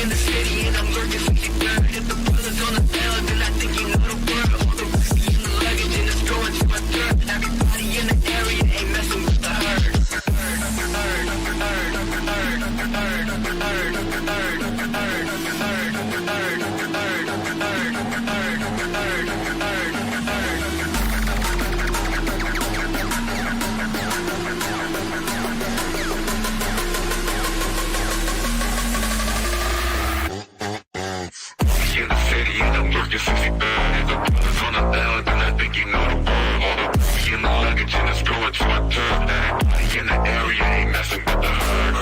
in the city and I'm lurking some secure. If the brothers on the field, then I think you know the word. All the whiskey in the luggage and it's going to my third. Everybody in the area ain't messing with the herd. In the city and I'm lurking 60 bird. If the brothers on the field, then I think you know the word. All the whiskey in the luggage and it's going to my third. Everybody in the area ain't messing with the herd.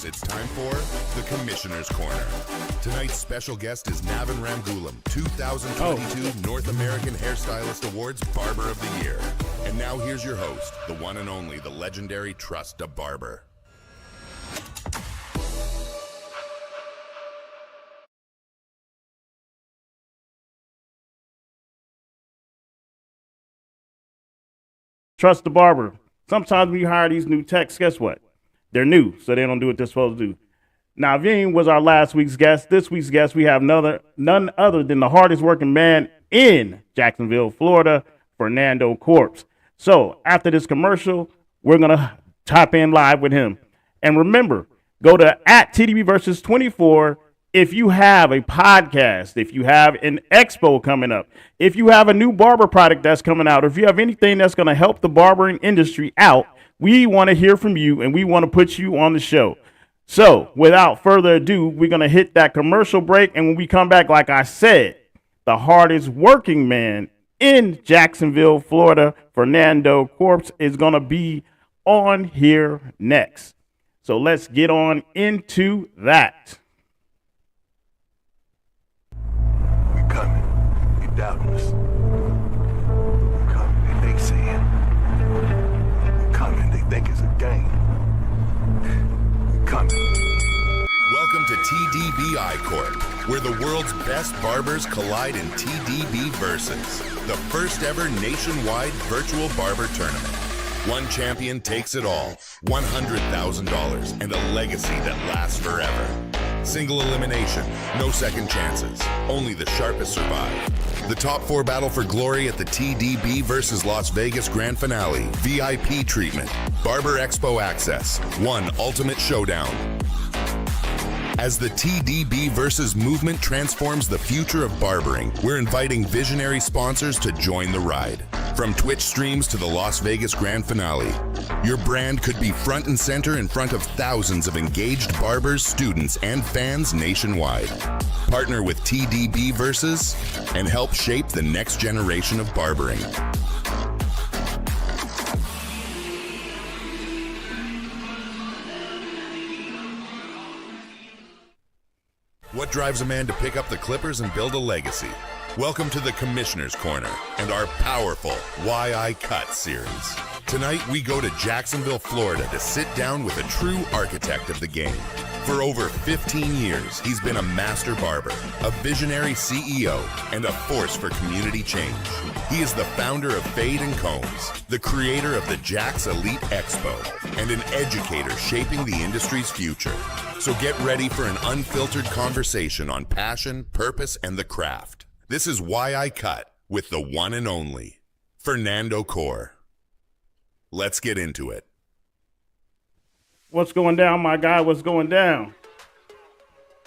it's time for the Commissioner's Corner. Tonight's special guest is Navin Ramgoolam, 2022 North American Hairstylist Awards Barber of the Year. And now here's your host, the one and only, the legendary Trust a Barber. Trust the barber. Sometimes when you hire these new techs, guess what? They're new, so they don't do what they're supposed to do. Now, Veen was our last week's guest. This week's guest, we have none other than the hardest working man in Jacksonville, Florida, Fernando Corps. So after this commercial, we're going to tap in live with him. And remember, go to @TDB versus 24 if you have a podcast, if you have an expo coming up, if you have a new barber product that's coming out, or if you have anything that's going to help the barbering industry out, we want to hear from you and we want to put you on the show. So without further ado, we're going to hit that commercial break. And when we come back, like I said, the hardest working man in Jacksonville, Florida, Fernando Corps, is going to be on here next. So let's get on into that. Doubting us. We're coming, they saying. We're coming, they think it's a game. We're coming. Welcome to TDBI Corp, where the world's best barbers collide in TDB Versus, the first ever nationwide virtual barber tournament. One champion takes it all, $100,000, and a legacy that lasts forever. Single elimination, no second chances, only the sharpest survive. The top 4 battle for glory at the TDB versus Las Vegas Grand Finale, VIP treatment, Barber Expo access, one ultimate showdown. As the TDB versus movement transforms the future of barbering, we're inviting visionary sponsors to join the ride. From Twitch streams to the Las Vegas Grand Finale, your brand could be front and center in front of thousands of engaged barbers, students, and fans nationwide. Partner with TDB Versus and help shape the next generation of barbering. What drives a man to pick up the clippers and build a legacy? Welcome to the Commissioner's Corner and our powerful Why I Cut series. Tonight we go to Jacksonville, Florida to sit down with a true architect of the game. For over 15 years, he's been a master barber, a visionary CEO, and a force for community change. He is the founder of Fade & Combs, the creator of the Jax Elite Expo, and an educator shaping the industry's future. So get ready for an unfiltered conversation on passion, purpose, and the craft. This is Why I Cut with the one and only Fernando Corps. Let's get into it. What's going down, my guy? What's going down?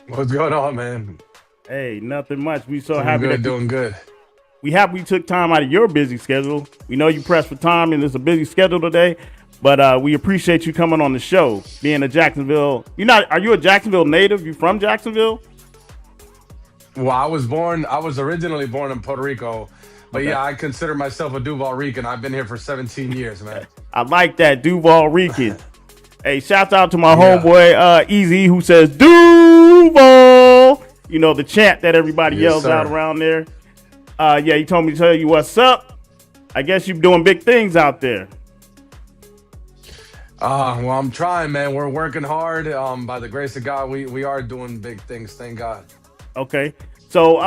What's going on, man? Hey, nothing much. We so Doing happy good, that doing good. We happy we took time out of your busy schedule. We know you pressed for time and it's a busy schedule today, but we appreciate you coming on the show. Being a Jacksonville, are you a Jacksonville native? You from Jacksonville? Well, I was originally born in Puerto Rico, but okay. Yeah, I consider myself a Duval Rican. I've been here for 17 years, man. I like that, Duval Rican. Hey, shout out to my homeboy Easy, who says Duval. You know, the chant that everybody yells out around there. Yeah, he told me to tell you what's up. I guess you're doing big things out there. Well, I'm trying, man. We're working hard. By the grace of God, we are doing big things. Thank God. Okay. So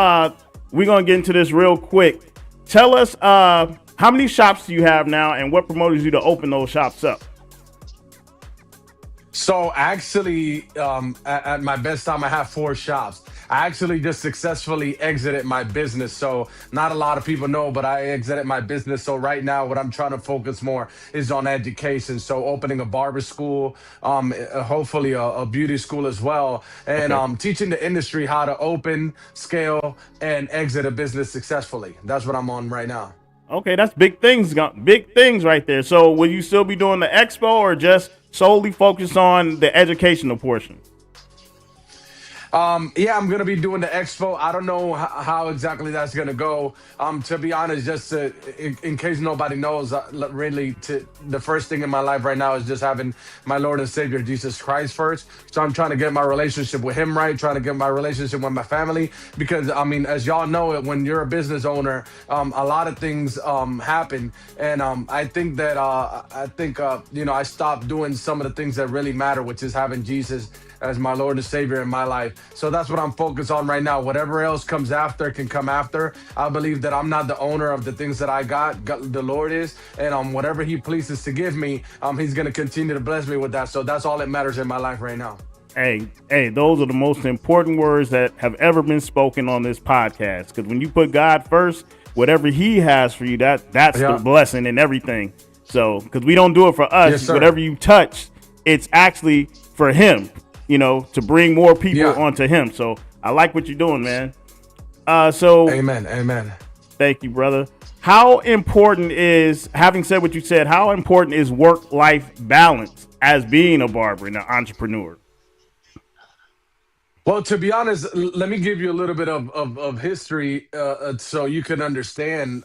we're going to get into this real quick. Tell us how many shops do you have now and what promoted you to open those shops up? So actually, at my best time, I have 4 shops. I actually just successfully exited my business. So not a lot of people know, but I exited my business. So right now, what I'm trying to focus more is on education. So opening a barber school, hopefully a beauty school as well, and teaching the industry how to open, scale, and exit a business successfully. That's what I'm on right now. Okay, that's big things right there. So will you still be doing the expo or just solely focus on the educational portion? Yeah, I'm gonna be doing the expo. I don't know how exactly that's gonna go. To be honest, just in case nobody knows, really, the first thing in my life right now is just having my Lord and Savior Jesus Christ first. So I'm trying to get my relationship with Him right, trying to get my relationship with my family, because I mean, as y'all know, it when you're a business owner, a lot of things happen, and I think that I stopped doing some of the things that really matter, which is having Jesus as my Lord and Savior in my life. So that's what I'm focused on right now. Whatever else comes after can come after. I believe that I'm not the owner of the things that I got. The Lord is, and whatever He pleases to give me, He's gonna continue to bless me with that. So that's all that matters in my life right now. Hey, those are the most important words that have ever been spoken on this podcast. Because when you put God first, whatever He has for you, that's the Yeah. blessing and everything. So, because we don't do it for us, Yes, sir. whatever you touch, it's actually for Him. To bring more people Yeah. onto Him. So I like what you're doing, man. So Amen. Amen. thank you, brother. How important is, having said what you said, how important is work-life balance as being a barber and an entrepreneur? Well, to be honest, let me give you a little bit of history, so you can understand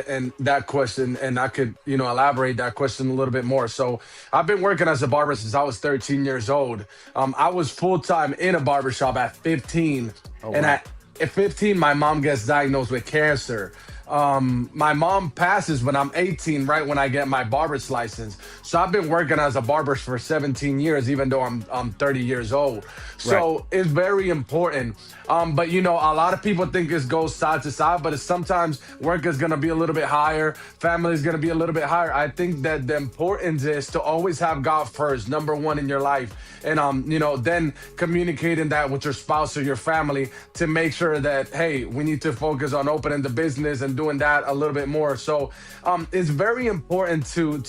and that question, and I could elaborate that question a little bit more. So I've been working as a barber since I was 13 years old. I was full time in a barbershop at 15, and wow. at 15, my mom gets diagnosed with cancer. My mom passes when I'm 18, right when I get my barber's license. So I've been working as a barber for 17 years, even though I'm 30 years old. Right. So it's very important. But a lot of people think it goes side to side, but sometimes work is gonna be a little bit higher, family is gonna be a little bit higher. I think that the importance is to always have God first, number one in your life, and then communicating that with your spouse or your family to make sure that, hey, we need to focus on opening the business and doing that a little bit more. So it's very important to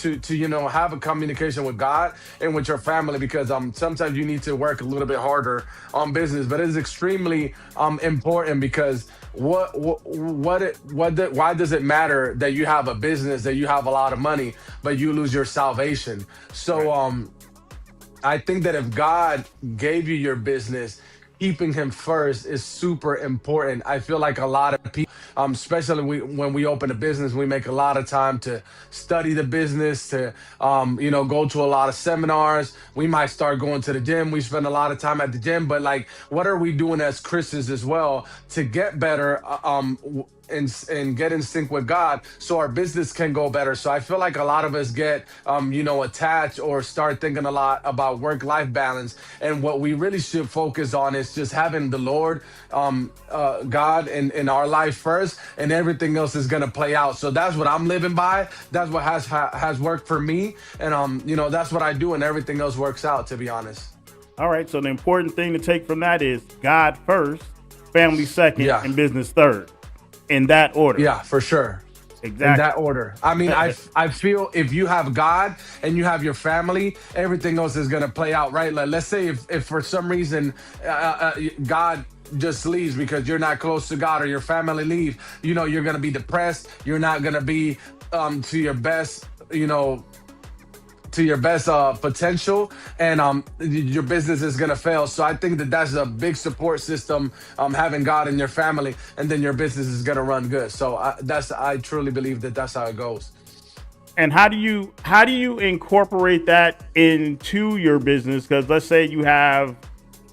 have a communication with God and with your family, because sometimes you need to work a little bit harder on business, but it's extremely important, because why does it matter that you have a business, that you have a lot of money, but you lose your salvation? So I think that if God gave you your business, keeping Him first is super important. I feel like a lot of people, especially when we open a business, we make a lot of time to study the business, to go to a lot of seminars. We might start going to the gym. We spend a lot of time at the gym, but like, what are we doing as Christians as well to get better? And get in sync with God, so our business can go better. So I feel like a lot of us get attached or start thinking a lot about work-life balance, and what we really should focus on is just having the Lord, God in our life first, and everything else is gonna play out. So that's what I'm living by. That's what has worked for me, and that's what I do, and everything else works out, to be honest. All right. So the important thing to take from that is God first, family second, Yeah. and business third. In that order. Yeah, for sure. Exactly. In that order. I mean, I feel if you have God and you have your family, everything else is gonna play out, right? Like, let's say if for some reason God just leaves because you're not close to God, or your family leave, you're gonna be depressed. You're not gonna be to your best, potential, and your business is gonna fail. So I think that that's a big support system, having God in your family, and then your business is gonna run good. So I truly believe that that's how it goes. And how do you incorporate that into your business? Because let's say you have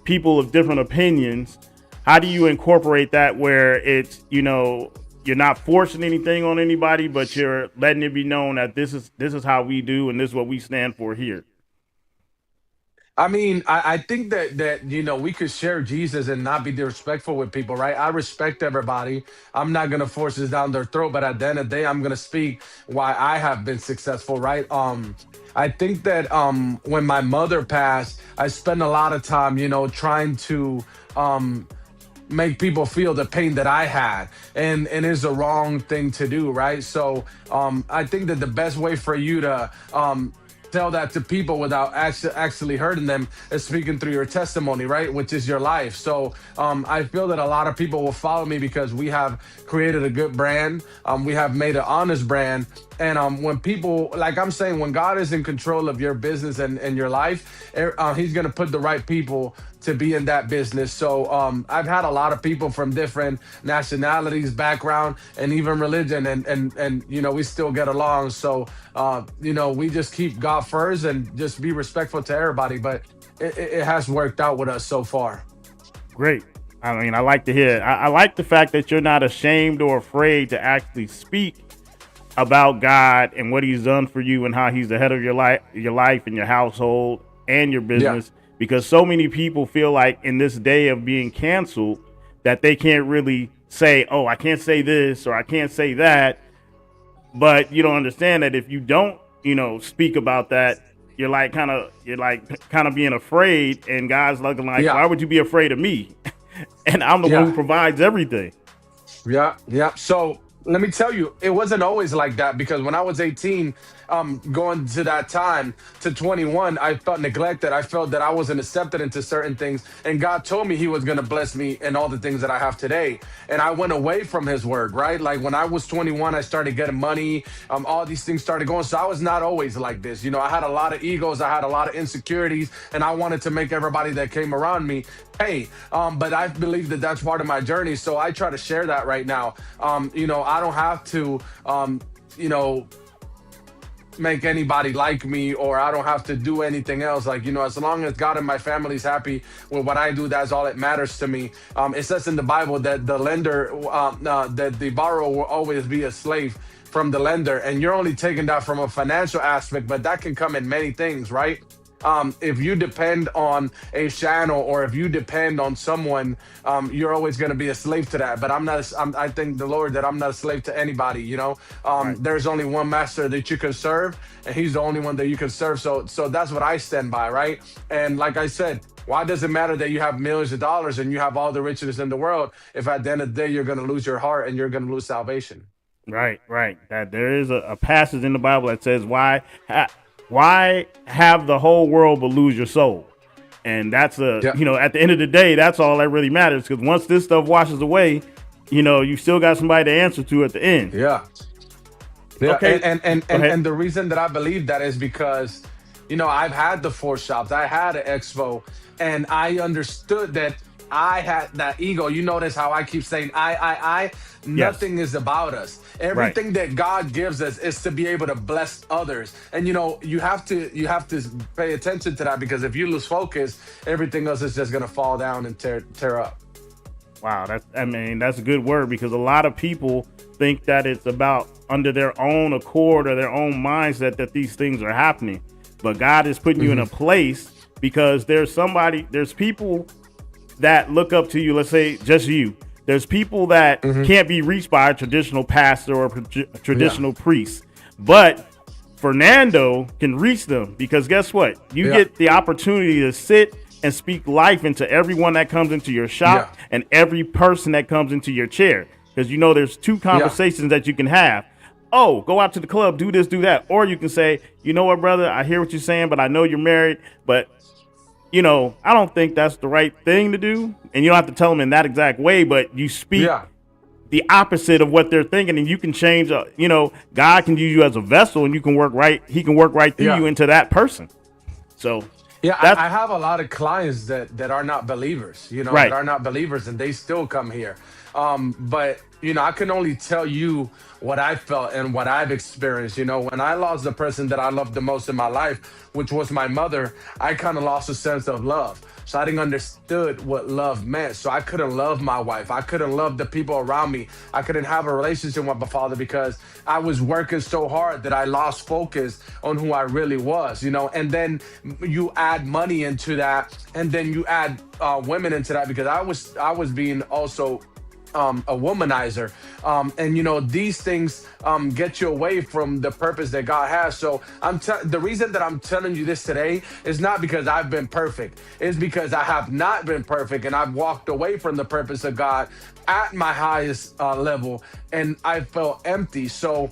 people of different opinions. How do you incorporate that where it's you're not forcing anything on anybody, but you're letting it be known that this is how we do, and this is what we stand for here? I mean, I think that we could share Jesus and not be disrespectful with people, right? I respect everybody. I'm not gonna force this down their throat, but at the end of the day, I'm gonna speak why I have been successful, right? I think that when my mother passed, I spent a lot of time, trying to make people feel the pain that I had, and it's a wrong thing to do, right? So I think that the best way for you to tell that to people without actually hurting them is speaking through your testimony, right? Which is your life. So I feel that a lot of people will follow me because we have created a good brand. We have made an honest brand. And when people, like I'm saying, when God is in control of your business and your life, He's going to put the right people to be in that business. So I've had a lot of people from different nationalities, background, and even religion, and we still get along. So we just keep God first and just be respectful to everybody. But it has worked out with us so far. Great. I mean, I like to hear it. I like the fact that you're not ashamed or afraid to actually speak about God and what He's done for you and how He's the head of your life and your household and your business. Because so many people feel like in this day of being canceled that they can't really say, "Oh, I can't say this or I can't say that." But you don't understand that if you don't, speak about that, you're like kind of being afraid, and God's looking like, Yeah. "Why would you be afraid of me?" And I'm the one who Yeah. provides everything. Yeah, yeah. So let me tell you, it wasn't always like that because when I was 18, going to that time to 21, I felt neglected. I felt that I wasn't accepted into certain things. And God told me He was going to bless me in all the things that I have today. And I went away from His word, right? Like when I was 21, I started getting money. All these things started going. So I was not always like this. I had a lot of egos. I had a lot of insecurities. And I wanted to make everybody that came around me pay. But I believe that that's part of my journey. So I try to share that right now. I don't have to, make anybody like me, or I don't have to do anything else. Like, as long as God and my family's happy with what I do, that's all that matters to me. It says in the Bible that the lender, that the borrower will always be a slave from the lender. And you're only taking that from a financial aspect, but that can come in many things, right? If you depend on a channel or if you depend on someone, you're always going to be a slave to that. But I thank the Lord that I'm not a slave to anybody. Right. There's only one master that you can serve, and He's the only one that you can serve. So that's what I stand by, right? And like I said, why does it matter that you have millions of dollars and you have all the riches in the world if at the end of the day you're going to lose your heart and you're going to lose salvation? Right. That there is a passage in the Bible that says, why have the whole world but lose your soul? And that's at the end of the day, that's all that really matters. Because once this stuff washes away, you still got somebody to answer to at the end. Yeah. Yeah. Okay. And the reason that I believe that is because, I've had the 4 shops, I had an Expo, and I understood that I had that ego. You notice how I keep saying I. Nothing is about us. Everything that God gives us is to be able to bless others. And you have to pay attention to that, because if you lose focus, everything else is just gonna fall down and tear up. Wow, that's a good word, because a lot of people think that it's about under their own accord or their own mindset that these things are happening. But God is putting you in a place because there's people that look up to you. Let's say just you. There's people that can't be reached by a traditional pastor or a traditional priest, but Fernando can reach them, because guess what? You get the opportunity to sit and speak life into everyone that comes into your shop and every person that comes into your chair. Because there's 2 conversations that you can have. Oh, go out to the club, do this, do that. Or you can say, you know what, brother, I hear what you're saying, but I know you're married, but I don't think that's the right thing to do. And you don't have to tell them in that exact way, but you speak the opposite of what they're thinking, and you can change. God can use you as a vessel, and you can work right. He can work right through you into that person. So I have a lot of clients that are not believers. That are not believers, and they still come here. But I can only tell you what I felt and what I've experienced. When I lost the person that I loved the most in my life, which was my mother, I kind of lost a sense of love. So I didn't understood what love meant. So I couldn't love my wife. I couldn't love the people around me. I couldn't have a relationship with my father because I was working so hard that I lost focus on who I really was, And then you add money into that, and then you add women into that, because I was being also a womanizer, and these things get you away from the purpose that God has. So the reason that I'm telling you this today is not because I've been perfect. It's because I have not been perfect, and I've walked away from the purpose of God at my highest level, and I felt empty. So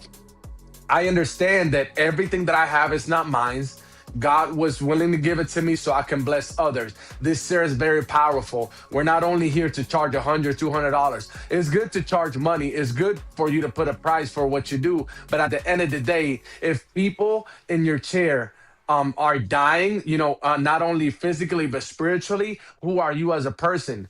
I understand that everything that I have is not mine. God was willing to give it to me so I can bless others. This here is very powerful. We're not only here to charge $100, $200. It's good to charge money. It's good for you to put a price for what you do. But at the end of the day, if people in your chair are dying, not only physically but spiritually, who are you as a person?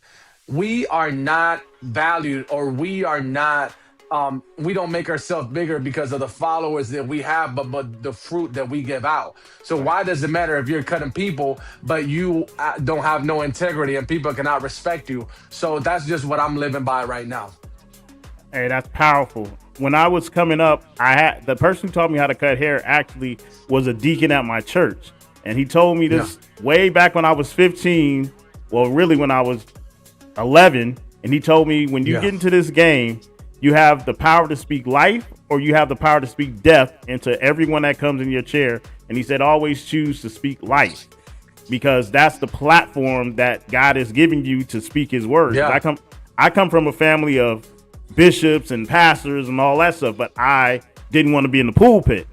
We are not valued, or we don't make ourselves bigger because of the followers that we have, but the fruit that we give out. So Right. why does it matter if you're cutting people, but you don't have no integrity and people cannot respect you? So that's just what I'm living by right now. Hey, that's powerful. When I was coming up, I had the person who taught me how to cut hair actually was a deacon at my church, and he told me Yeah. this way back when I was 15. Well, really when I was 11, and he told me when you Yeah. get into this game, you have the power to speak life or you have the power to speak death into everyone that comes in your chair. And he said, always choose to speak life because that's the platform that God has given you to speak his word. 'Cause Yeah. I come from a family of bishops and pastors and all that stuff, but I didn't want to be in the pulpit.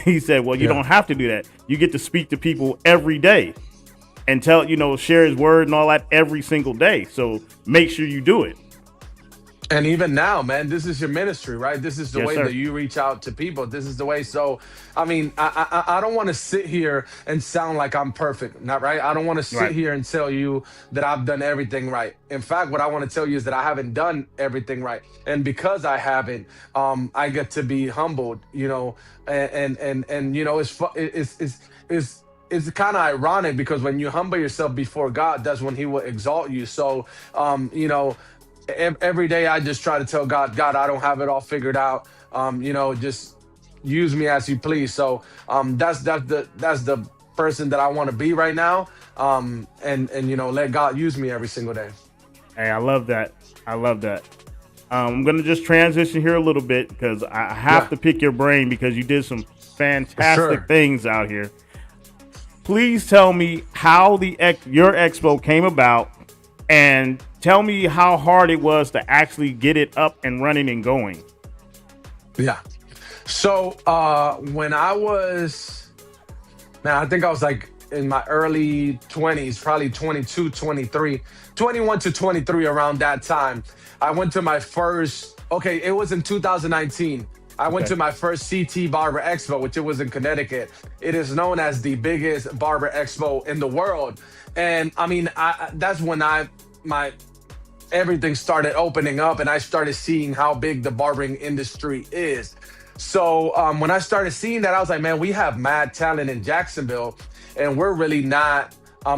He said, well, you Yeah. don't have to do that. You get to speak to people every day and share his word and all that every single day. So make sure you do it. And even now, man, this is your ministry, right? This is the Yes, way sir. that you reach out to people. This is the way. So, I mean, I don't want to sit here and sound like I'm perfect, not right. I don't want to sit Right. here and tell you that I've done everything right. In fact, what I want to tell you is that I haven't done everything right, and because I haven't, I get to be humbled, and it's kind of ironic because when you humble yourself before God, that's when He will exalt you. So, every day I just try to tell God, God, I don't have it all figured out. Just use me as you please. So that's the person that I want to be right now. And let God use me every single day. Hey, I love that. I love that. I'm gonna just transition here a little bit because I have Yeah, to pick your brain because you did some fantastic sure. things out here. Please tell me how your expo came about, and tell me how hard it was to actually get it up and running and going. Yeah. So when I was, man, I think I was like in my early 20s, probably 22, 23, 21 to 23, around that time. I went to my first, okay, it was in 2019. I went Okay. to my first CT Barber Expo, which it was in Connecticut. It is known as the biggest barber expo in the world. And I mean, that's when my everything started opening up and I started seeing how big the barbering industry is. So when I started seeing that, I was like, man, we have mad talent in Jacksonville and we're really not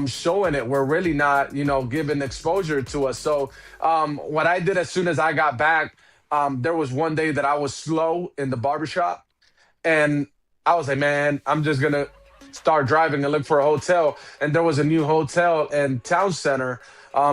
showing it. We're really not, giving exposure to us. So what I did as soon as I got back, there was one day that I was slow in the barbershop and I was like, man, I'm just gonna start driving and look for a hotel. And there was a new hotel in Town Center.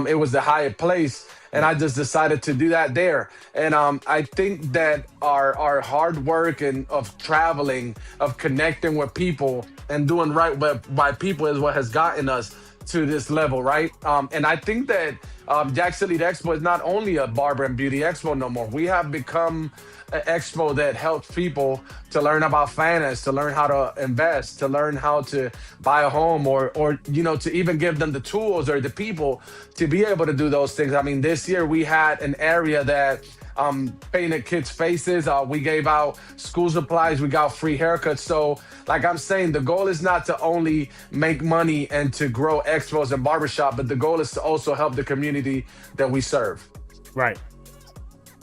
It was the Hyatt Place, and I just decided to do that there. And I think that our hard work and of traveling, of connecting with people, and doing right by people is what has gotten us to this level, right? And I think that Jackson Elite Expo is not only a barber and beauty expo no more. We have become an expo that helps people to learn about finance, to learn how to invest, to learn how to buy a home, or to even give them the tools or the people to be able to do those things. I mean, this year we had an area that painted kids' faces. We gave out school supplies. We got free haircuts. So, like I'm saying, the goal is not to only make money and to grow expos and barbershop, but the goal is to also help the community that we serve. Right.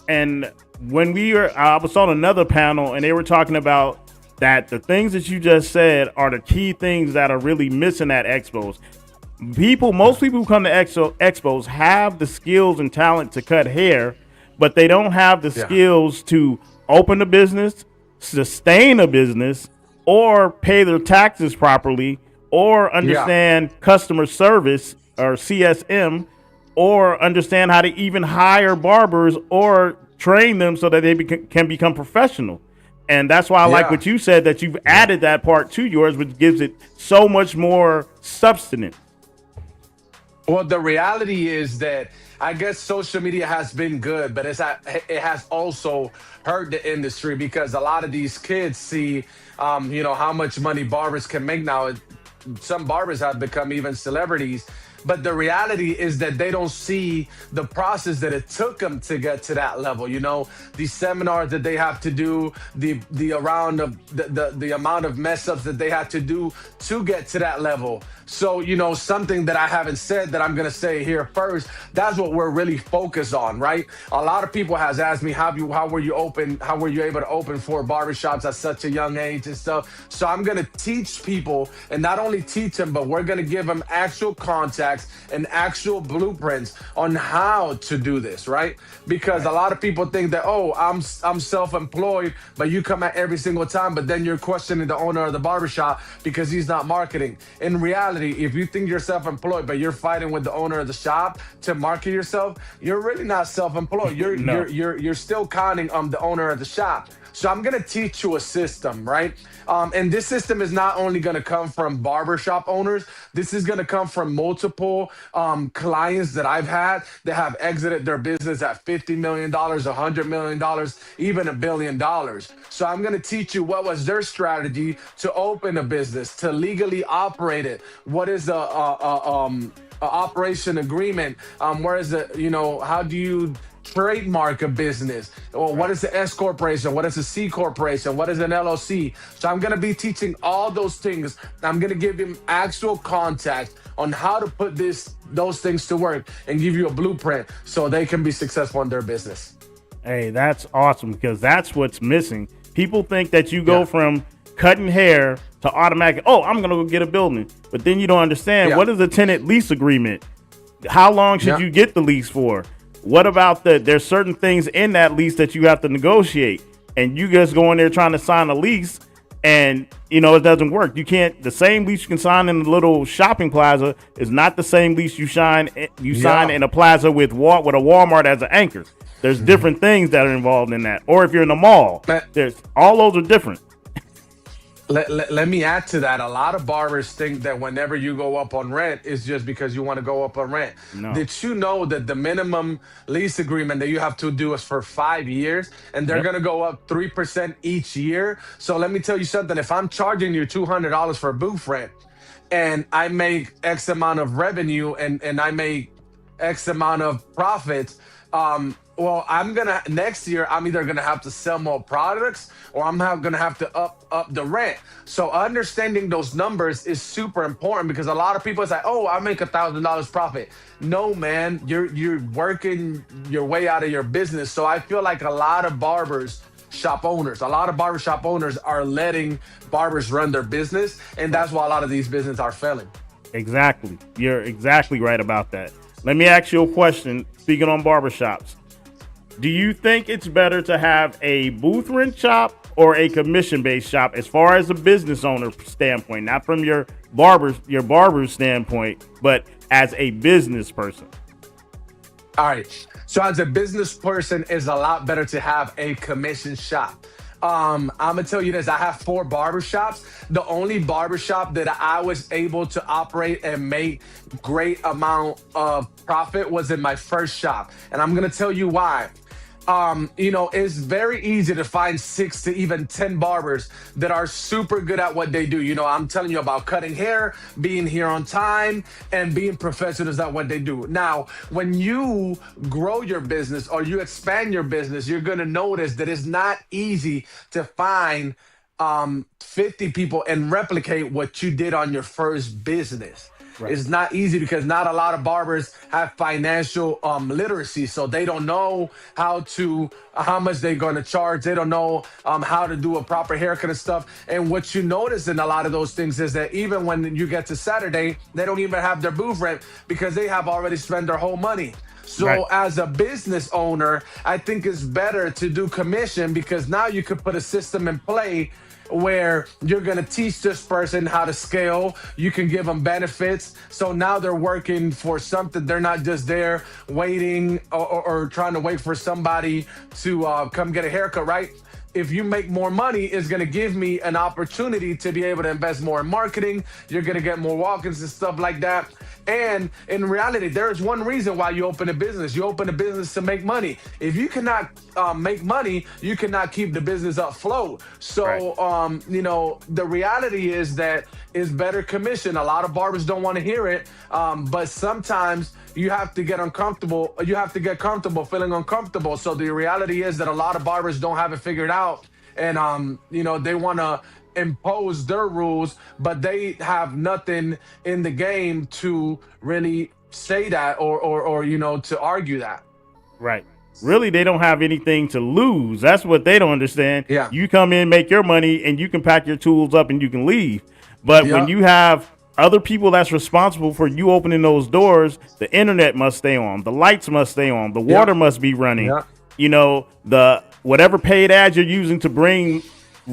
And I was on another panel and they were talking about that the things that you just said are the key things that are really missing at expos. Most people who come to expos have the skills and talent to cut hair, but they don't have the Yeah. skills to open a business, sustain a business, or pay their taxes properly, or Yeah. understand customer service or CSM, or understand how to even hire barbers or train them so that they can become professional. And that's why I like Yeah. what you said, that you've added that part to yours, which gives it so much more substance. Well, the reality is that I guess social media has been good, but it has also hurt the industry because a lot of these kids see, how much money barbers can make now. Some barbers have become even celebrities but the reality is that they don't see the process that it took them to get to that level. You know, the seminars that they have to do, the around of the amount of mess ups that they had to do to get to that level. So, you know, something that I haven't said that I'm gonna say here first, that's what we're really focused on, right? A lot of people has asked me, how were you able to open 4 barbershops at such a young age and stuff. So I'm gonna teach people, and not only teach them, but we're gonna give them actual contacts and actual blueprints on how to do this, right? Because a lot of people think that, oh, I'm self-employed, but you come at every single time, but then you're questioning the owner of the barbershop because he's not marketing. In reality, if you think you're self-employed, but you're fighting with the owner of the shop to market yourself, you're really not self-employed. No. You're still counting on the owner of the shop. So I'm gonna teach you a system, right? And this system is not only gonna come from barbershop owners. This is gonna come from multiple clients that I've had that have exited their business at $50 million, $100 million, even $1 billion. So I'm gonna teach you what was their strategy to open a business, to legally operate it. What is a operation agreement? Where is it? You know, how do you trademark a business? Or what is the S corporation? What is a C corporation? What is an LLC? So I'm going to be teaching all those things. I'm going to give them actual contact on how to put those things to work and give you a blueprint so they can be successful in their business. Hey, that's awesome, because that's what's missing. People think that you go from cutting hair to automatic, oh, I'm going to go get a building. But then you don't understand, what is a tenant lease agreement? How long should you get the lease for? What about there's certain things in that lease that you have to negotiate, and you just go in there trying to sign a lease, and you know it doesn't work. You can't. The same lease you can sign in a little shopping plaza is not the same lease you sign in a plaza with a Walmart as an anchor. There's different things that are involved in that. Or if you're in a mall, there's all those are different. Let me add to that. A lot of barbers think that whenever you go up on rent, it's just because you want to go up on rent. No. Did you know that the minimum lease agreement that you have to do is for 5 years, and they're going to go up 3% each year? So let me tell you something. If I'm charging you $200 for a booth rent, and I make X amount of revenue and I make X amount of profits, well, next year, I'm either gonna have to sell more products or I'm gonna have to up the rent. So understanding those numbers is super important, because a lot of people say, oh, I make $1,000 profit. No, man, you're working your way out of your business. So I feel like a lot of barbershop owners are letting barbers run their business, and that's why a lot of these businesses are failing. Exactly. You're exactly right about that. Let me ask you a question, speaking on barbershops. Do you think it's better to have a booth rent shop or a commission-based shop, as far as a business owner standpoint, not from your barber's standpoint, but as a business person? All right. So as a business person, it's a lot better to have a commission shop. I'm gonna tell you this. I have 4 barbershops. The only barbershop that I was able to operate and make great amount of profit was in my first shop. And I'm gonna tell you why. You know, it's very easy to find 6 to even 10 barbers that are super good at what they do. You know, I'm telling you about cutting hair, being here on time, and being professionals at what they do. Now, when you grow your business or you expand your business, you're going to notice that it's not easy to find 50 people and replicate what you did on your first business. Right. It's not easy because not a lot of barbers have financial literacy, so they don't know how much they're going to charge. They don't know how to do a proper haircut and stuff. And what you notice in a lot of those things is that even when you get to Saturday, they don't even have their booth rent because they have already spent their whole money. So as a business owner, I think it's better to do commission, because now you could put a system in play where you're going to teach this person how to scale. You can give them benefits. So now they're working for something. They're not just there waiting or trying to wait for somebody to come get a haircut, right? If you make more money, it's going to give me an opportunity to be able to invest more in marketing. You're going to get more walk-ins and stuff like that. And in reality, there's one reason why you open a business. You open a business to make money. If you cannot make money, you cannot keep the business afloat. So, the reality is that it's better commission. A lot of barbers don't want to hear it, but sometimes you have to get uncomfortable. You have to get comfortable feeling uncomfortable. So the reality is that a lot of barbers don't have it figured out, and they want to impose their rules, but they have nothing in the game to really say that or to argue that. Right. Really, they don't have anything to lose. That's what they don't understand. Yeah. You come in, make your money, and you can pack your tools up and you can leave. But when Yeah. you have other people that's responsible for you opening those doors, the internet must stay on, the lights must stay on, the water must be running. Yeah. The whatever paid ads you're using to bring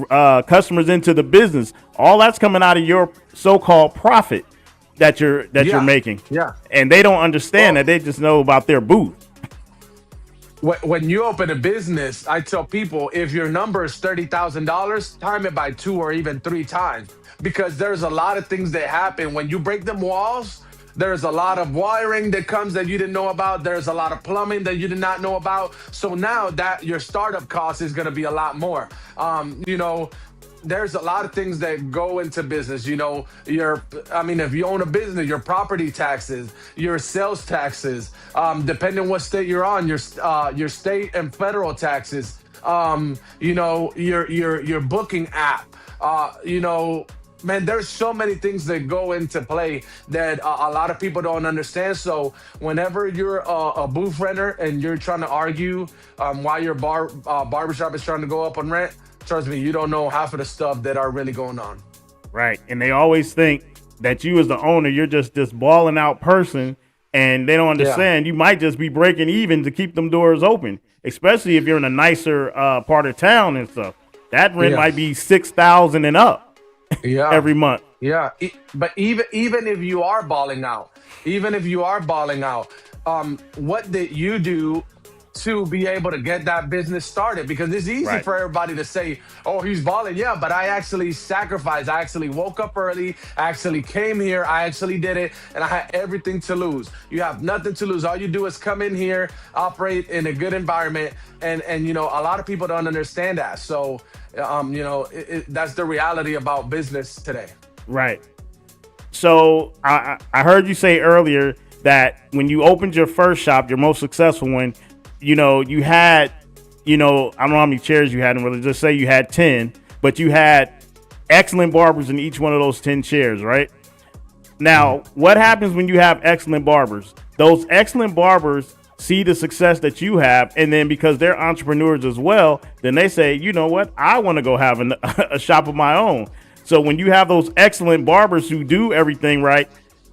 customers into the business, all that's coming out of your so-called profit that you're making. Yeah. And they don't understand that. They just know about their booth. When you open a business, I tell people, if your number is $30,000, time it by 2 or even 3 times, because there's a lot of things that happen when you break them walls. There's a lot of wiring that comes that you didn't know about. There's a lot of plumbing that you did not know about. So now that your startup cost is going to be a lot more. There's a lot of things that go into business. If you own a business, your property taxes, your sales taxes, depending on what state you're on, your state and federal taxes, your booking app, man, there's so many things that go into play that a lot of people don't understand. So whenever you're a booth renter and you're trying to argue why your barbershop is trying to go up on rent, trust me, you don't know half of the stuff that are really going on. Right. And they always think that you as the owner, you're just this balling out person, and they don't understand you might just be breaking even to keep them doors open, especially if you're in a nicer part of town and stuff. That rent might be $6,000 and up every month. Yeah. But even if you are balling out, what did you do to be able to get that business started? Because it's easy for everybody to say, oh, he's balling. Yeah, but I actually sacrificed. I actually woke up early. I actually came here. I actually did it. And I had everything to lose. You have nothing to lose. All you do is come in here, operate in a good environment. And a lot of people don't understand that. So, that's the reality about business today. Right. So I heard you say earlier that when you opened your first shop, your most successful one, you had, I don't know how many chairs you had, and really just say you had 10, but you had excellent barbers in each one of those 10 chairs, right? Now, what happens when you have excellent barbers? Those excellent barbers see the success that you have, and then because they're entrepreneurs as well, then they say, you know what, I want to go have a shop of my own. So when you have those excellent barbers who do everything right,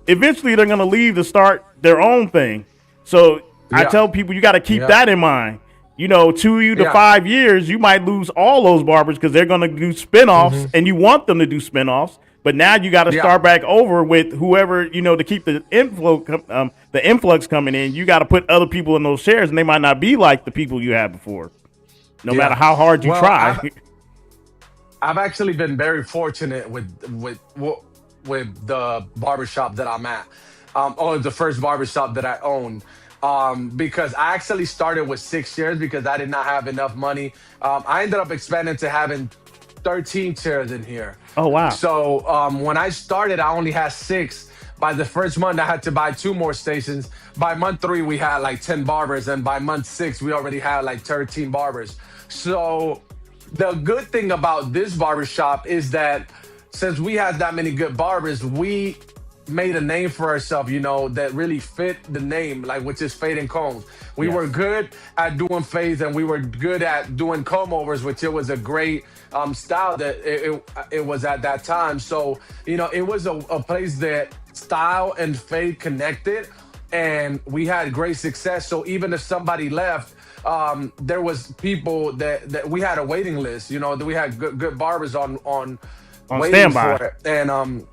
eventually they're going to leave to start their own thing. So I tell people you got to keep that in mind. 2 to 5 years, you might lose all those barbers because they're going to do spinoffs, and you want them to do spinoffs. But now you got to start back over with whoever, to keep the influx coming in. You got to put other people in those chairs, and they might not be like the people you had before, no matter how hard you try. I've actually been very fortunate with the barbershop that I'm at, or the first barbershop that I own. Because I actually started with 6 chairs because I did not have enough money. I ended up expanding to having 13 chairs in here. Oh, wow. So when I started, I only had 6. By the first month, I had to buy 2 more stations. By month 3, we had like 10 barbers. And by month 6, we already had like 13 barbers. So the good thing about this barbershop is that since we had that many good barbers, we made a name for ourselves, that really fit the name, which is fade and combs. We were good at doing fades, and we were good at doing comb overs, which it was a great style that it was at that time. So, it was a place that style and fade connected, and we had great success. So even if somebody left, there was people that we had a waiting list, that we had good barbers on waiting standby for it. And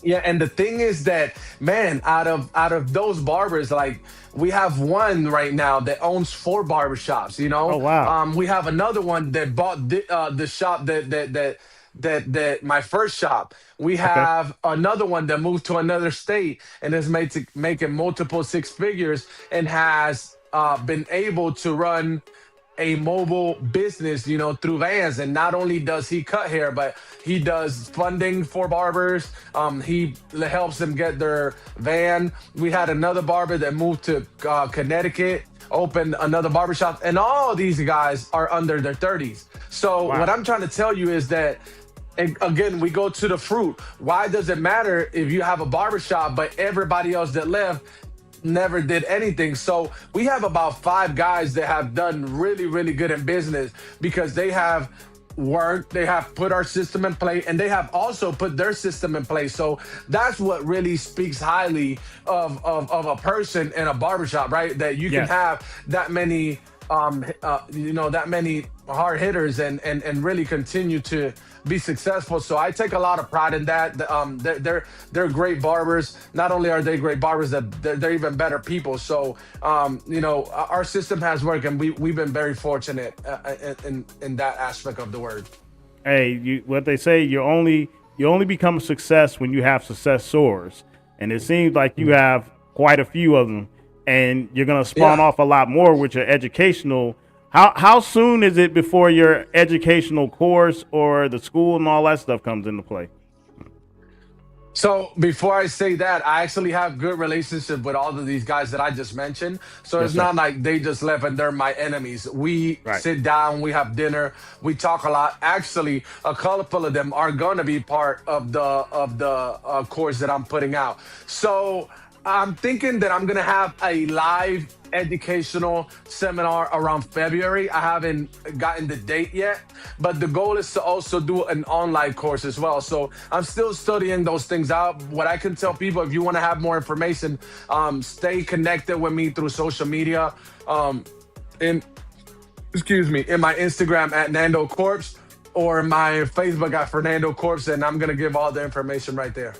and the thing is that, man, out of those barbers, we have one right now that owns 4 barbershops. Oh, wow. We have another one that bought the shop that that my first shop. We Okay. have another one that moved to another state and is making multiple six figures and has been able to run a mobile business, through vans. And not only does he cut hair, but he does funding for barbers. He helps them get their van. We had another barber that moved to Connecticut, opened another barbershop, and all these guys are under their 30s. So what Wow. I'm trying to tell you is that, and again, we go to the fruit. Why does it matter if you have a barbershop, but everybody else that left never did anything? So we have about 5 guys that have done really, really good in business because they have worked, they have put our system in place, and they have also put their system in place. So that's what really speaks highly of a person in a barbershop, right? That you can Yes. have that many that many hard hitters and really continue to be successful. So I take a lot of pride in that. They're great barbers. Not only are they great barbers, that they're even better people. So our system has worked, and we've been very fortunate in that aspect of the word. Hey, what they say, you only become a success when you have successors, and it seems like you have quite a few of them, and you're gonna spawn Yeah. off a lot more with your educational. How soon is it before your educational course or the school and all that stuff comes into play? So before I say that, I actually have good relationship with all of these guys that I just mentioned. So Yes, it's sir. not like they just left and they're my enemies. We Right. sit down, we have dinner, we talk a lot. Actually, a couple of them are gonna be part of the course that I'm putting out. So I'm thinking that I'm gonna have a live educational seminar around February. I haven't gotten the date yet, but the goal is to also do an online course as well. So I'm still studying those things out. What I can tell people, if you want to have more information, stay connected with me through social media. In in my Instagram at Nando Corps or my Facebook at Fernando Corps, and I'm gonna give all the information right there.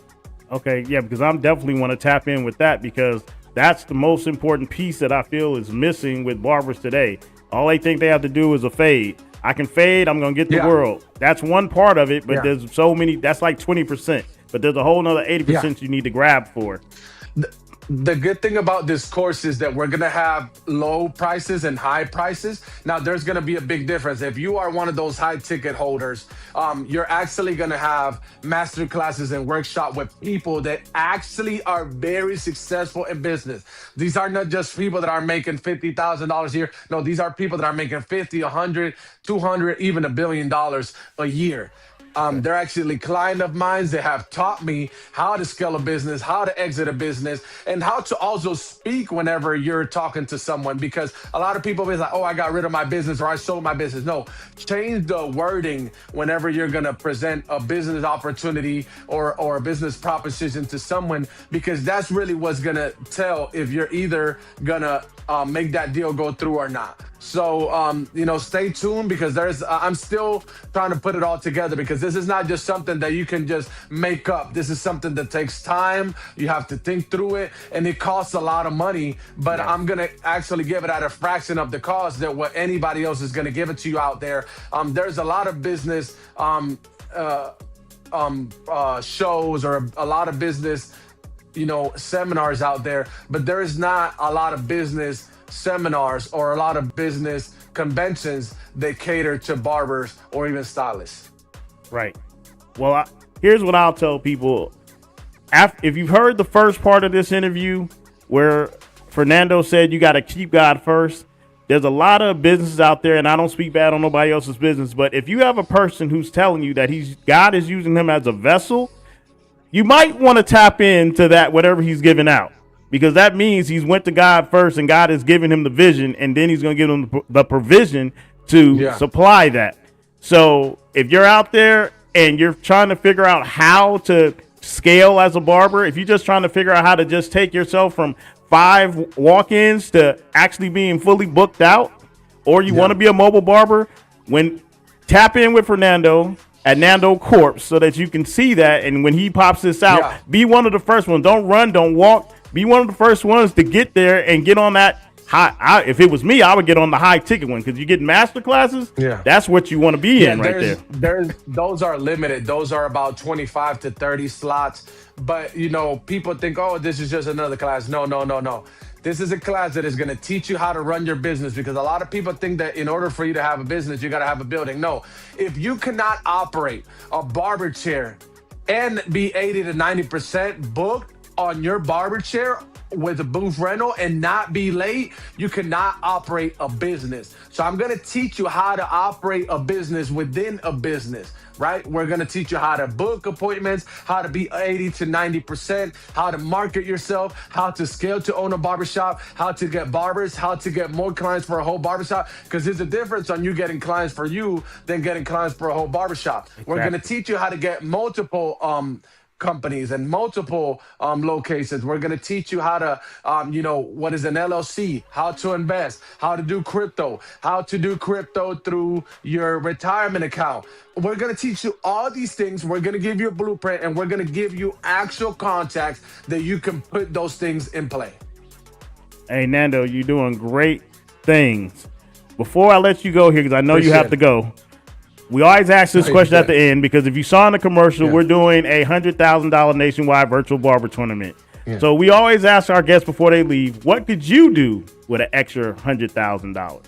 Okay, yeah, because I'm definitely want to tap in with that because that's the most important piece that I feel is missing with barbers today. All they think they have to do is a fade. I can fade, I'm gonna get the Yeah. world. That's one part of it, but Yeah. there's so many. That's like 20%, but there's a whole nother 80% you need to grab for. The good thing about this course is that we're gonna have low prices and high prices. Now, there's gonna be a big difference. If you are one of those high ticket holders, you're actually gonna have master classes and workshop with people that actually are very successful in business. These are not just people that are making $50,000 a year. No, these are people that are making 50, 100, 200, even $1 billion a year. They're actually client of mine. They have taught me how to scale a business, how to exit a business, and how to also speak whenever you're talking to someone. Because a lot of people is like, "Oh, I got rid of my business or I sold my business." No, change the wording whenever you're gonna present a business opportunity or a business proposition to someone, because that's really what's gonna tell if you're either gonna make that deal go through or not. So, stay tuned because I'm still trying to put it all together because this is not just something that you can just make up. This is something that takes time. You have to think through it and it costs a lot of money, but I'm going to actually give it at a fraction of the cost that what anybody else is going to give it to you out there. There's a lot of business, shows or a lot of business, seminars out there, but there is not a lot of business seminars or a lot of business conventions that cater to barbers or even stylists. Right. Well, here's what I'll tell people. If you've heard the first part of this interview where Fernando said you got to keep God first, there's a lot of businesses out there, and I don't speak bad on nobody else's business, but if you have a person who's telling you that God is using him as a vessel, you might want to tap into that, whatever he's giving out, because that means he's went to God first and God is giving him the vision, and then he's going to give him the provision to supply that. So if you're out there and you're trying to figure out how to scale as a barber, if you're just trying to figure out how to just take yourself from 5 walk-ins to actually being fully booked out, or you want to be a mobile barber, tap in with Fernando at Nando Corps so that you can see that. And when he pops this out, be one of the first ones. Don't run, don't walk. Be one of the first ones to get there and get on that if it was me, I would get on the high ticket one because you get master classes. Yeah. That's what you want to be in right there. There's those are limited. Those are about 25 to 30 slots. But you know, people think, oh, this is just another class. No, no, no, no. This is a class that is going to teach you how to run your business, because a lot of people think that in order for you to have a business, you got to have a building. No, if you cannot operate a barber chair and be 80 to 90% booked on your barber chair with a booth rental and not be late, you cannot operate a business. So I'm going to teach you how to operate a business within a business, right? We're going to teach you how to book appointments, how to be 80 to 90%, how to market yourself, how to scale to own a barbershop, how to get barbers, how to get more clients for a whole barbershop. Because there's a difference on you getting clients for you than getting clients for a whole barbershop. Exactly. We're going to teach you how to get multiple companies and multiple locations. We're going to teach you how to, what is an LLC, how to invest, how to do crypto through your retirement account. We're going to teach you all these things. We're going to give you a blueprint, and we're going to give you actual contacts that you can put those things in play. Hey, Nando, you're doing great things. Before I let you go here, because I know you have to go, we always ask this question at the end, because if you saw in the commercial, we're doing a $100,000 nationwide virtual barber tournament. Yeah. So we always ask our guests before they leave, what could you do with an extra $100,000?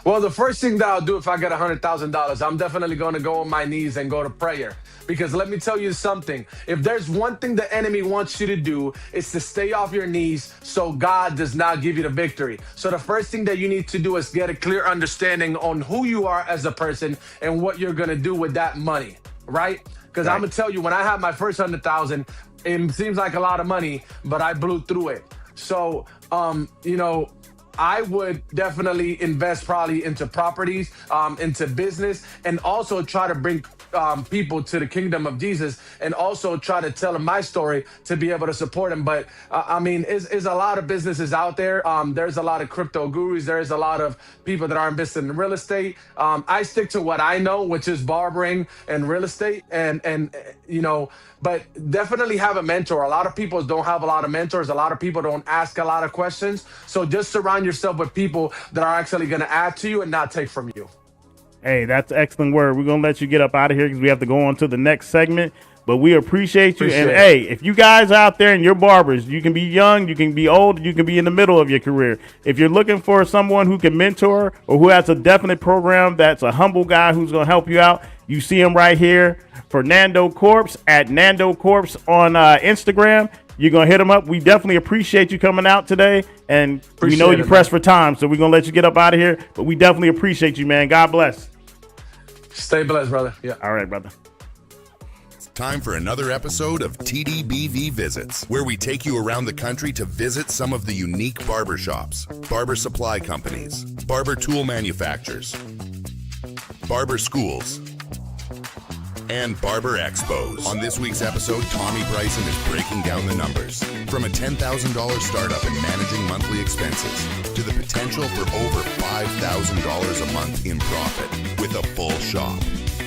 Well, the first thing that I'll do if I get $100,000, I'm definitely going to go on my knees and go to prayer. Because let me tell you something. If there's one thing the enemy wants you to do, it's to stay off your knees so God does not give you the victory. So the first thing that you need to do is get a clear understanding on who you are as a person and what you're going to do with that money, right? Because I'm going to tell you, when I had my first 100,000, it seems like a lot of money, but I blew through it. So, I would definitely invest probably into properties, into business, and also try to bring people to the kingdom of Jesus, and also try to tell them my story to be able to support them. But is a lot of businesses out there. There's a lot of crypto gurus. There's a lot of people that are invested in real estate. I stick to what I know, which is barbering and real estate, but definitely have a mentor. A lot of people don't have a lot of mentors. A lot of people don't ask a lot of questions. So just surround yourself with people that are actually going to add to you and not take from you. Hey, that's an excellent word. We're going to let you get up out of here because we have to go on to the next segment. But we appreciate you. Hey, if you guys out there and you're barbers, you can be young, you can be old, you can be in the middle of your career. If you're looking for someone who can mentor or who has a definite program that's a humble guy who's going to help you out, you see him right here. Fernando Corps at Nando Corps on Instagram. You're going to hit him up. We definitely appreciate you coming out today. And we know you're pressed for time, so we're going to let you get up out of here. But we definitely appreciate you, man. God bless. Stay blessed, brother. Yeah. All right, brother. Time for another episode of TDBV Visits, where we take you around the country to visit some of the unique barbershops, barber supply companies, barber tool manufacturers, barber schools, and Barber Expos. On this week's episode, Tommy Bryson is breaking down the numbers. From a $10,000 startup and managing monthly expenses to the potential for over $5,000 a month in profit with a full shop.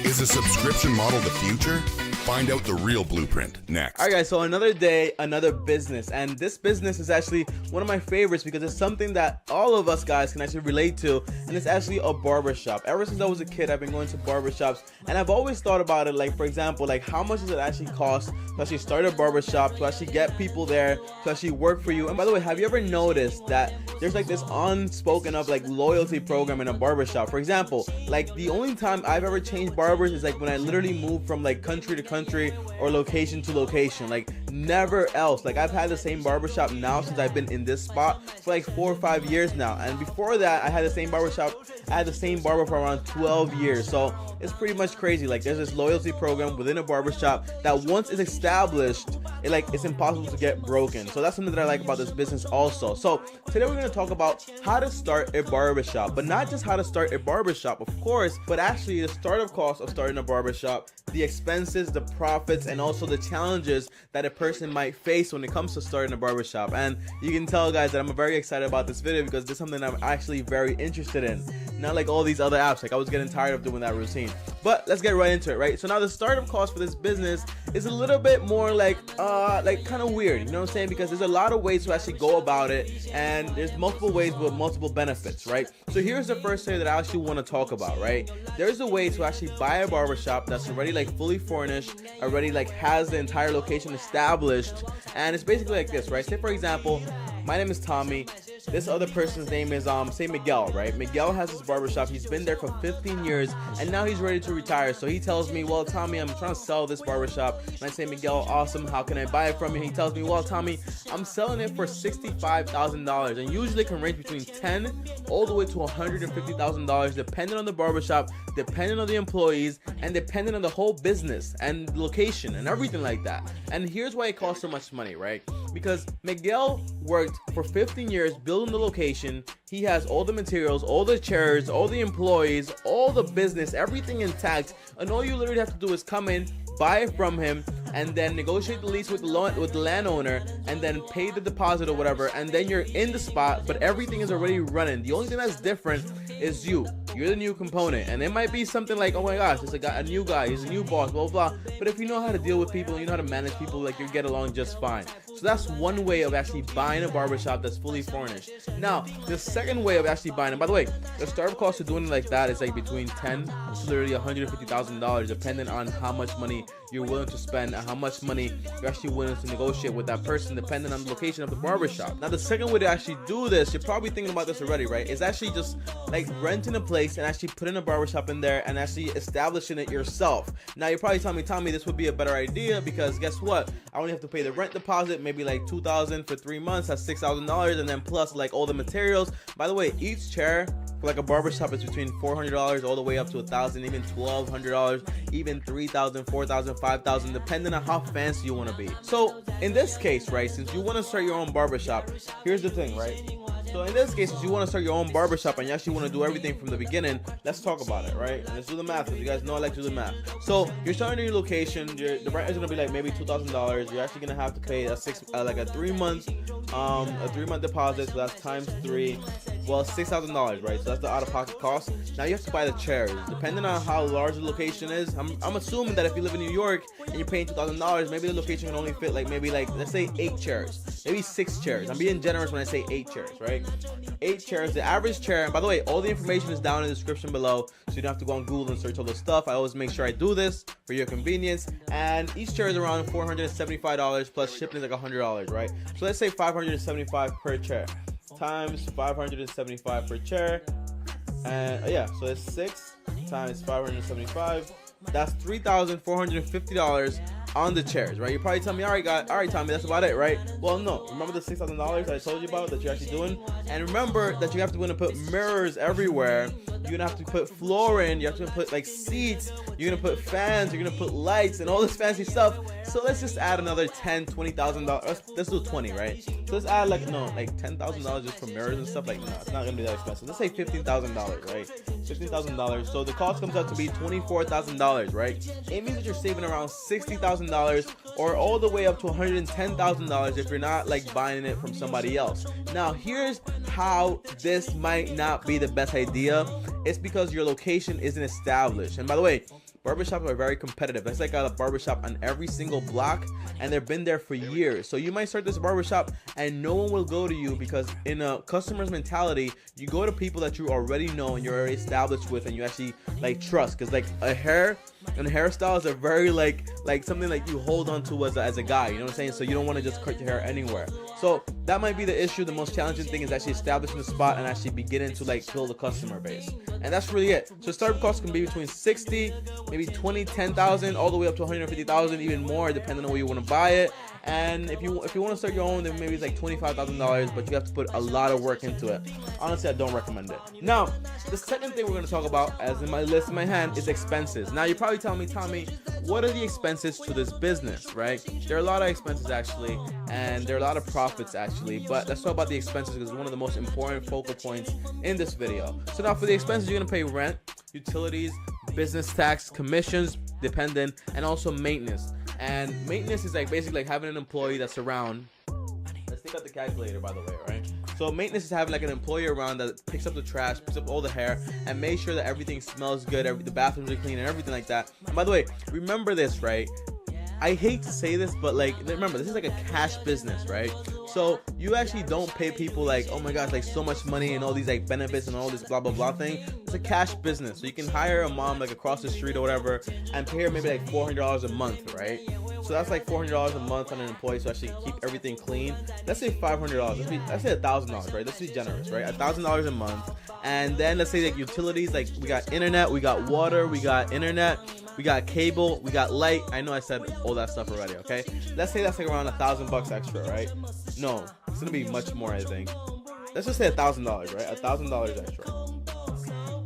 Is a subscription model the future? Find out the real blueprint next. All right, guys, so another day, another business. And this business is actually one of my favorites because it's something that all of us guys can actually relate to. And it's actually a barbershop. Ever since I was a kid, I've been going to barbershops. And I've always thought about it, like, for example, like, how much does it actually cost to actually start a barbershop, to actually get people there, to actually work for you? And by the way, have you ever noticed that there's like this unspoken of like loyalty program in a barbershop? For example, like the only time I've ever changed barbers is like when I literally moved from like country to country or location to location, like never else. Like I've had the same barbershop now since I've been in this spot for like 4 or 5 years now, and before that I had the same barbershop, I had the same barber for around 12 years. So it's pretty much crazy. Like there's this loyalty program within a barbershop that once it's established, it's impossible to get broken. So that's something that I like about this business also. So today we're going to talk about how to start a barbershop, but not just how to start a barbershop, of course, but actually the startup cost of starting a barbershop, the expenses, the profits, and also the challenges that a person might face when it comes to starting a barbershop. And you can tell, guys, that I'm very excited about this video because this is something I'm actually very interested in. not like all these other apps. Like I was getting tired of doing that routine. But let's get right into it, right? So now the startup cost for this business is a little bit more like kind of weird, you know what I'm saying? Because there's a lot of ways to actually go about it, and there's multiple ways with multiple benefits, right? So here's the first thing that I actually want to talk about, right? There's a way to actually buy a barbershop that's already like fully furnished, already like has the entire location established, and it's basically like this, right? Say for example, my name is Tommy. This other person's name is say Miguel, right? Miguel has his barbershop. He's been there for 15 years and now he's ready to retire. So he tells me, well, Tommy, I'm trying to sell this barbershop. And I say, Miguel, awesome. How can I buy it from you? He tells me, well, Tommy, I'm selling it for $65,000, and usually it can range between $10 all the way to $150,000, depending on the barbershop, depending on the employees, and depending on the whole business and location and everything like that. And here's why it costs so much money, right? Because Miguel worked for 15 years building the location. He has all the materials, all the chairs, all the employees, all the business, everything intact, and all you literally have to do is come in, buy it from him, and then negotiate the lease with the landowner, and then pay the deposit or whatever, and then you're in the spot, but everything is already running. The only thing that's different is you're the new component, and it might be something like, oh my gosh, it's a new guy, he's a new boss, blah blah blah. But if you know how to deal with people and you know how to manage people, like you get along just fine. So that's one way of actually buying a barbershop that's fully furnished. Now the second way of actually buying it, by the way, the startup cost of doing it like that is like between $10 to literally $150,000, depending on how much money you're willing to spend and how much money you're actually willing to negotiate with that person, depending on the location of the barbershop. Now the second way to actually do this, you're probably thinking about this already, right? Is actually just like renting a place and actually putting a barbershop in there and actually establishing it yourself. Now you're probably telling me, Tommy, this would be a better idea because guess what? I only have to pay the rent deposit, maybe like $2,000 for 3 months, that's $6,000, and then plus like all the materials. By the way, each chair for like a barbershop is between $400 all the way up to $1,000, even $1,200, even $3,000, $4,000, $5,000, depending on how fancy you want to be. So in this case, right, since you want to start your own barbershop, here's the thing, right? So in this case, if you want to start your own barbershop and you actually want to do everything from the beginning, let's talk about it, right? And let's do the math, because you guys know I like to do the math. So you're starting a new location, the rent is going to be like maybe $2,000. You're actually going to have to pay a 3 month deposit, so that's times 3. Well, $6,000, right? So that's the out-of-pocket cost. Now you have to buy the chairs. Depending on how large the location is, I'm assuming that if you live in New York and you're paying $2,000, maybe the location can only fit like maybe like, let's say 8 chairs, maybe 6 chairs. I'm being generous when I say 8 chairs, right? 8 chairs. The average chair, and by the way, all the information is down in the description below, so you don't have to go on Google and search all this stuff. I always make sure I do this for your convenience. And each chair is around $475 plus shipping is like $100, right? So let's say $575 per chair times $575 per chair, and yeah, so it's 6 times 575. That's $3,450 on the chairs, right? You're probably telling me, all right, Tommy, that's about it, right? Well, no. Remember the $6,000 I told you about that you're actually doing? And remember that you have to put mirrors everywhere. You're gonna have to put flooring. You have to put like seats. You're gonna put fans. You're gonna put lights and all this fancy stuff. So let's just add another $10,000, $20,000. Let's do 20, right? So let's add like $10,000 just for mirrors and stuff. Like no, it's not gonna be that expensive. Let's say $15,000, right? $15,000. So the cost comes out to be $24,000, right? It means that you're saving around $60,000 or all the way up to $110,000 if you're not like buying it from somebody else. Now here's how this might not be the best idea. It's because your location isn't established. And by the way, barbershops are very competitive. That's like a barbershop on every single block, and they've been there for years. So you might start this barbershop and no one will go to you, because in a customer's mentality, you go to people that you already know and you're already established with and you actually like trust. Because like a hair and hairstyles are very like something like you hold on to as a guy, you know what I'm saying? So you don't want to just cut your hair anywhere. So that might be the issue. The most challenging thing is actually establishing the spot and actually beginning to like build a customer base. And that's really it. So startup costs can be between 60, maybe 20, 10,000, all the way up to 150,000, even more, depending on where you want to buy it. And if you want to start your own, then maybe it's like $25,000, but you have to put a lot of work into it. Honestly, I don't recommend it. Now, the second thing we're going to talk about, as in my list in my hand, is expenses. Now, you're probably telling me, Tommy, what are the expenses to this business, right? There are a lot of expenses actually, and there are a lot of profits actually, but let's talk about the expenses because it's one of the most important focal points in this video. So now for the expenses, you're going to pay rent, utilities, business tax, commissions, dependent, and also maintenance. And maintenance is like basically like having an employee that's around. Let's take out the calculator, by the way, right? So maintenance is having like an employee around that picks up the trash, picks up all the hair, and make sure that everything smells good, the bathrooms are clean and everything like that. And by the way, remember this, right? I hate to say this, but like, remember, this is like a cash business, right? So you actually don't pay people like, oh my gosh, like so much money and all these like benefits and all this blah blah blah thing. It's a cash business, so you can hire a mom like across the street or whatever and pay her maybe like $400 a month, right? So that's like $400 a month on an employee to actually keep everything clean. Let's say $500. Let's say $1,000, right? Let's be generous, right? $1,000 a month, and then let's say like utilities, like we got internet, we got water, we got internet. We got cable, we got light. I know I said all that stuff already, okay? Let's say that's like around $1,000 extra, right? No, it's gonna be much more, I think. Let's just say $1,000, right? $1,000 extra.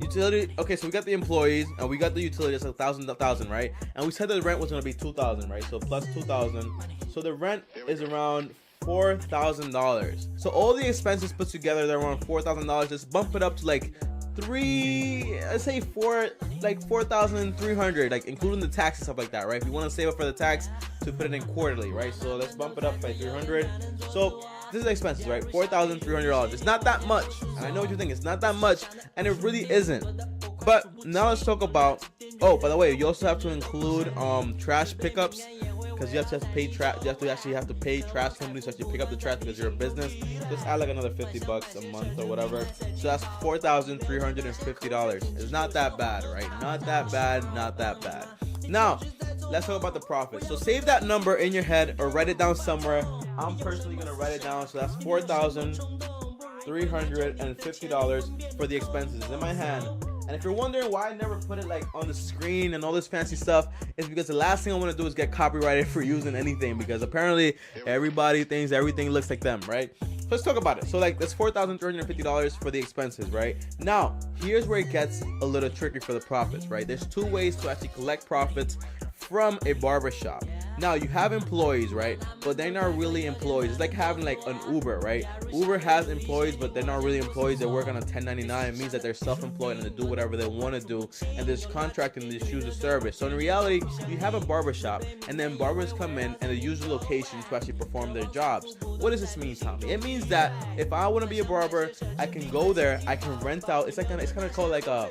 Utility, okay, so we got the employees and we got the utilities, $1,000, right? And we said that the rent was gonna be $2,000, right? So plus $2,000. So the rent is around $4,000. So all the expenses put together, they're around $4,000. Let's bump it up to like let's say 4,300, like including the tax and stuff like that, right? If you want to save up for the tax, to put it in quarterly, right? So let's bump it up by 300. So this is expenses, right? $4,300. It's not that much, and I know what you think. It's not that much, and it really isn't. But now let's talk about. Oh, by the way, you also have to include trash pickups. Because you have to pay trash, you have to pay trash companies to actually pick up the trash because you're a business. Just add like another $50 a month or whatever. So that's $4,350. It's not that bad, right? Not that bad, not that bad. Now, let's talk about the profit. So save that number in your head or write it down somewhere. I'm personally gonna write it down. So that's $4,350 for the expenses in my hand. And if you're wondering why I never put it like on the screen and all this fancy stuff, it's because the last thing I want to do is get copyrighted for using anything, because apparently everybody thinks everything looks like them, right? So let's talk about it. So like that's $4,350 for the expenses, right? Now, here's where it gets a little tricky for the profits, right? There's two ways to actually collect profits from a barbershop. Now you have employees, right? But they're not really employees. It's like having like an Uber, right? Uber has employees, but they're not really employees. They work on a 1099. It means that they're self-employed and they do whatever they want to do, and there's contracting and they just use the service. So in reality, you have a barbershop, and then barbers come in and they use the location to actually perform their jobs. What does this mean, Tommy? It means that if I want to be a barber, I can go there, I can rent out. It's kind of called like a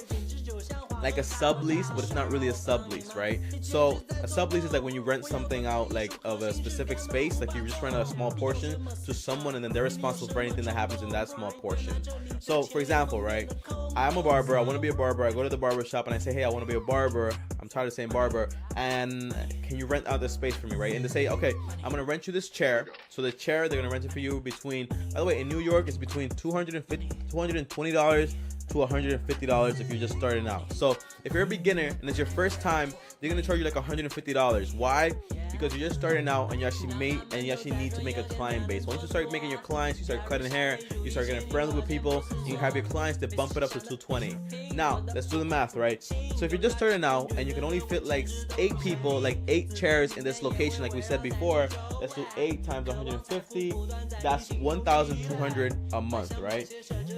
sublease, but it's not really a sublease, right? So a sublease is like when you rent something out like of a specific space, like you just rent a small portion to someone and then they're responsible for anything that happens in that small portion. So for example, right, I'm a barber, I want to be a barber, I go to the barber shop and I say, hey, I want to be a barber, I'm tired of saying barber, and can you rent out this space for me, right? And they say, okay, I'm gonna rent you this chair. So the chair, they're gonna rent it for you between, by the way, in New York it's between $220 to $150 if you're just starting out. So if you're a beginner and it's your first time, they're gonna charge you like $150. Why? Because you're just starting out and you actually need to make a client base. Once you start making your clients, you start cutting hair, you start getting friendly with people, you have your clients that bump it up to $220. Now let's do the math, right? So if you're just starting out and you can only fit like 8 people, like 8 chairs in this location, like we said before, let's do 8 times 150. That's $1,200 a month, right?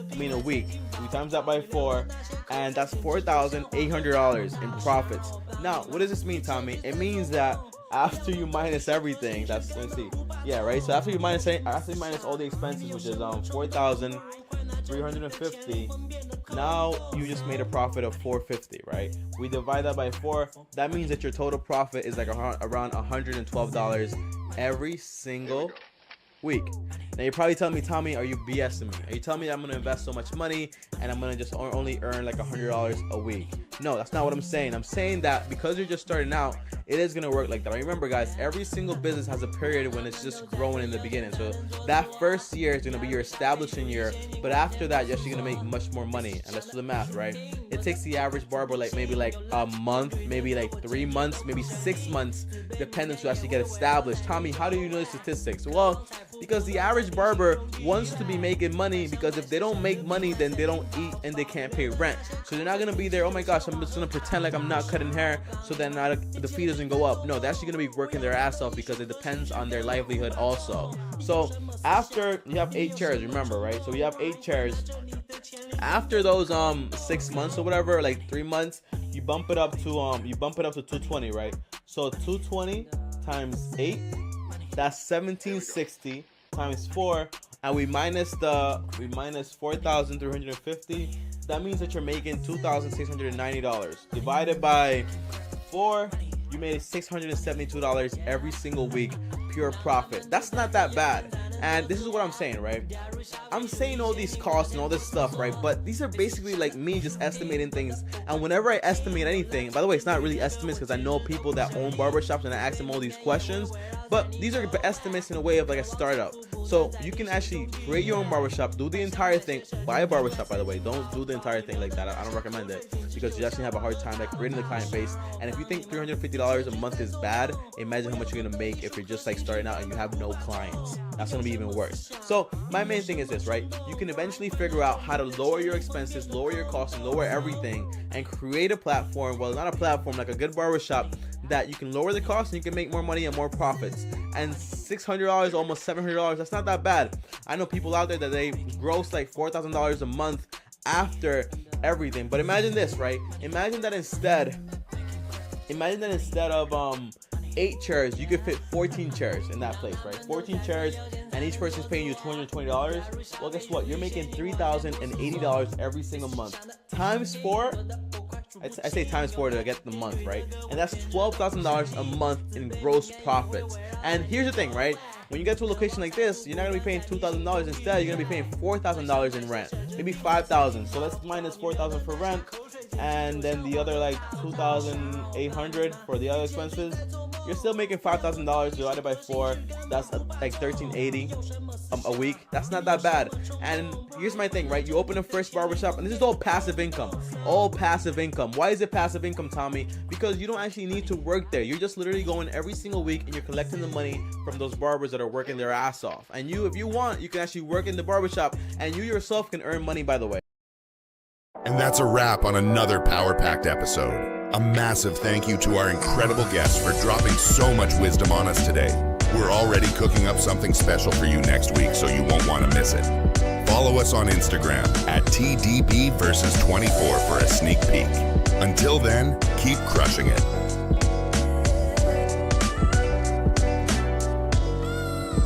I mean a week. We times that by 4, and that's $4,800 in profits. Now, what does this mean, Tommy? It means that after you minus everything, that's, let's see, yeah, right. So after you minus all the expenses, which is $4,350, now you just made a profit of $450, right? We divide that by 4. That means that your total profit is like around $112 every single week. Now you're probably telling me, Tommy, are you BSing me? Are you telling me that I'm gonna invest so much money and I'm gonna just only earn like $100 a week? No, that's not what I'm saying. I'm saying that because you're just starting out, it is gonna work like that. Remember, guys, every single business has a period when it's just growing in the beginning. So that first year is gonna be your establishing year, but after that, you're actually gonna make much more money. And let's do the math, right? It takes the average barber maybe a month, maybe like 3 months, maybe 6 months, depending to actually get established. Tommy, how do you know the statistics? Well, because the average barber wants to be making money, because if they don't make money, then they don't eat and they can't pay rent. So they're not gonna be there, oh my gosh, I'm just gonna pretend like I'm not cutting hair so then the fee doesn't go up. No, they're actually gonna be working their ass off because it depends on their livelihood also. So after you have 8 chairs, remember, right? So you have 8 chairs. After those 6 months or whatever, like 3 months, you bump it up to $220, right? So 220 times 8, that's $1,760 times 4, and we minus 4,350, that means that you're making $2,690. Divided by 4, you made $672 every single week, pure profit. That's not that bad. And this is what I'm saying, right? I'm saying all these costs and all this stuff, right? But these are basically like me just estimating things. And whenever I estimate anything, by the way, it's not really estimates because I know people that own barbershops and I ask them all these questions. But these are estimates in a way of like a startup. So you can actually create your own barbershop, do the entire thing. Buy a barbershop, by the way. Don't do the entire thing like that. I don't recommend it because you actually have a hard time like creating the client base. And if you think $350 a month is bad, imagine how much you're gonna make if you're just like starting out and you have no clients. That's gonna be even worse. So my main thing is this, right? You can eventually figure out how to lower your expenses, lower your costs, and lower everything, and create a platform. Well, not a platform, like a good barbershop that you can lower the cost and you can make more money and more profits. And $600, almost $700, that's not that bad. I know people out there that they gross like $4,000 a month after everything. But imagine this, right? Imagine that instead of 8 chairs, you could fit 14 chairs in that place, right? 14 chairs, and each person's paying you $220. Well, guess what? You're making $3,080 every single month. Times 4, I say times 4 to get the month, right? And that's $12,000 a month in gross profits. And here's the thing, right? When you get to a location like this, you're not gonna be paying $2,000. Instead, you're gonna be paying $4,000 in rent, maybe $5,000. So let's minus $4,000 for rent, and then the other like $2,800 for the other expenses. You're still making $5,000 divided by 4. That's like $1,380 a week. That's not that bad. And here's my thing, right? You open a first barbershop, and this is all passive income. All passive income. Why is it passive income, Tommy? Because you don't actually need to work there. You're just literally going every single week, and you're collecting the money from those barbers that are working their ass off. And you, if you want, you can actually work in the barbershop, and you yourself can earn money, by the way. And that's a wrap on another power-packed episode. A massive thank you to our incredible guests for dropping so much wisdom on us today. We're already cooking up something special for you next week, so you won't want to miss it. Follow us on Instagram at TDB versus 24 for a sneak peek. Until then, keep crushing it.